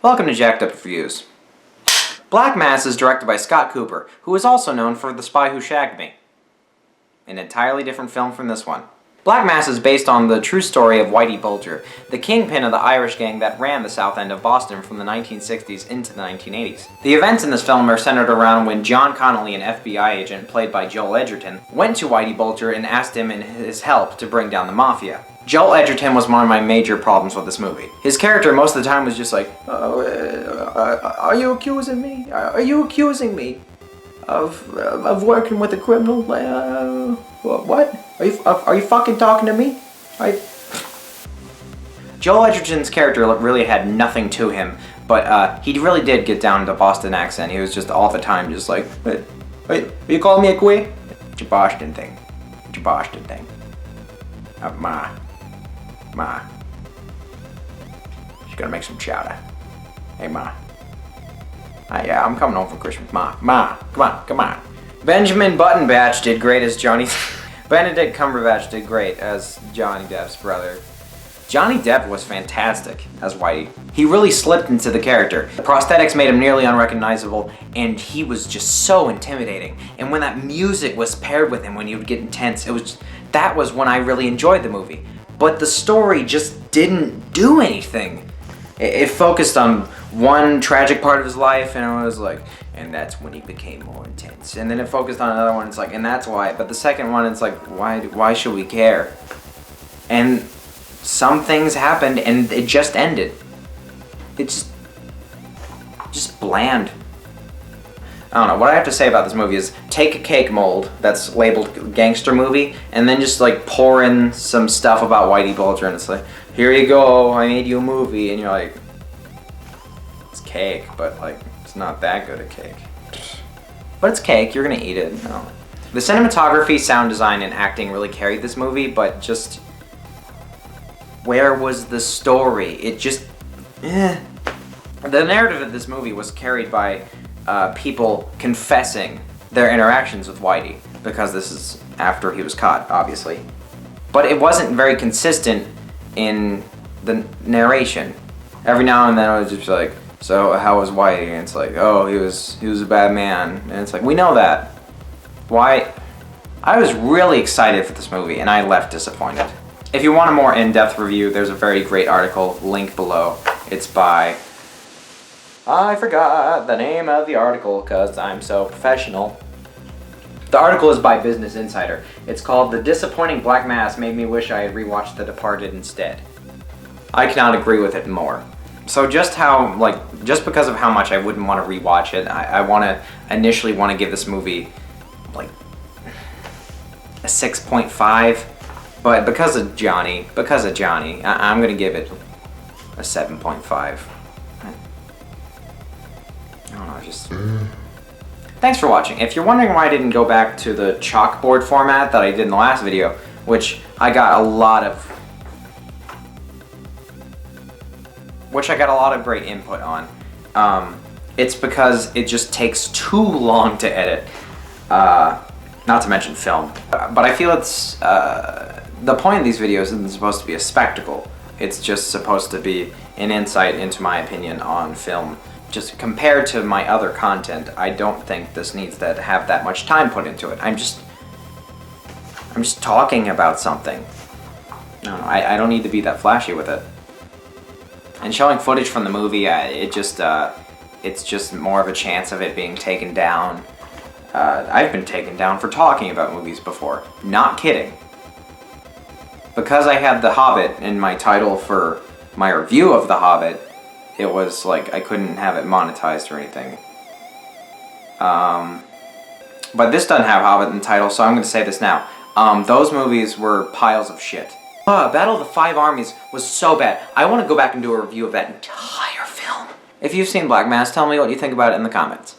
Welcome to Jacked Up Reviews. Black Mass is directed by Scott Cooper, who is also known for The Spy Who Shagged Me. An entirely different film from this one. Black Mass is based on the true story of Whitey Bulger, the kingpin of the Irish gang that ran the south end of Boston from the 1960s into the 1980s. The events in this film are centered around when John Connolly, an FBI agent played by Joel Edgerton, went to Whitey Bulger and asked him and his help to bring down the mafia. Joel Edgerton was one of my major problems with this movie. His character most of the time was just like, are you accusing me? Are you accusing me of working with a criminal? What? Are you fucking talking to me? Joel Edgerton's character really had nothing to him, but he really did get down to Boston accent. He was just all the time just like, are you calling me a queer? It's your Boston thing. It's your Boston thing. Ma. She's gonna make some chowder. Hey, Ma. Yeah, I'm coming home for Christmas. Ma, come on. Benjamin Buttonbatch did great as Johnny... Benedict Cumberbatch did great as Johnny Depp's brother. Johnny Depp was fantastic as Whitey. He really slipped into the character. The prosthetics made him nearly unrecognizable, and he was just so intimidating. And when that music was paired with him, when he would get intense, that was when I really enjoyed the movie. But the story just didn't do anything. It focused on one tragic part of his life, and it was like, and that's when he became more intense. And then it focused on another one, it's like, and that's why. But the second one, it's like, why should we care? And some things happened, and it just ended. It's just bland. I don't know, what I have to say about this movie is take a cake mold that's labeled gangster movie and then just like pour in some stuff about Whitey Bulger and it's like, here you go, I made you a movie, and you're like, it's cake, but like, it's not that good a cake. But it's cake, you're gonna eat it. No. The cinematography, sound design, and acting really carried this movie, but just, where was the story? It just, The narrative of this movie was carried by people confessing their interactions with Whitey, because this is after he was caught, obviously. But it wasn't very consistent in the narration. Every now and then it was just like, so how was Whitey? And it's like, oh, he was a bad man. And it's like, we know that. Why? I was really excited for this movie, and I left disappointed. If you want a more in-depth review, there's a very great article, link below. It's by... I forgot the name of the article because I'm so professional. The article is by Business Insider. It's called "The Disappointing Black Mass Made Me Wish I Had Rewatched The Departed Instead." I cannot agree with it more. So just because of how much I wouldn't want to rewatch it, I initially want to give this movie like a 6.5, but because of Johnny, I'm gonna give it a 7.5. I don't know, Thanks for watching. If you're wondering why I didn't go back to the chalkboard format that I did in the last video, which I got a lot of great input on, it's because it just takes too long to edit, not to mention film. But I feel it's, the point of these videos isn't supposed to be a spectacle. It's just supposed to be an insight into my opinion on film. Just compared to my other content, I don't think this needs to have that much time put into it. I'm just talking about something. No, I don't need to be that flashy with it. And showing footage from the movie, it's just more of a chance of it being taken down. I've been taken down for talking about movies before. Not kidding. Because I had The Hobbit in my title for my review of The Hobbit, it was like I couldn't have it monetized or anything. But this doesn't have Hobbit in the title, so I'm going to say this now. Those movies were piles of shit. Battle of the Five Armies was so bad. I want to go back and do a review of that entire film. If you've seen Black Mass, tell me what you think about it in the comments.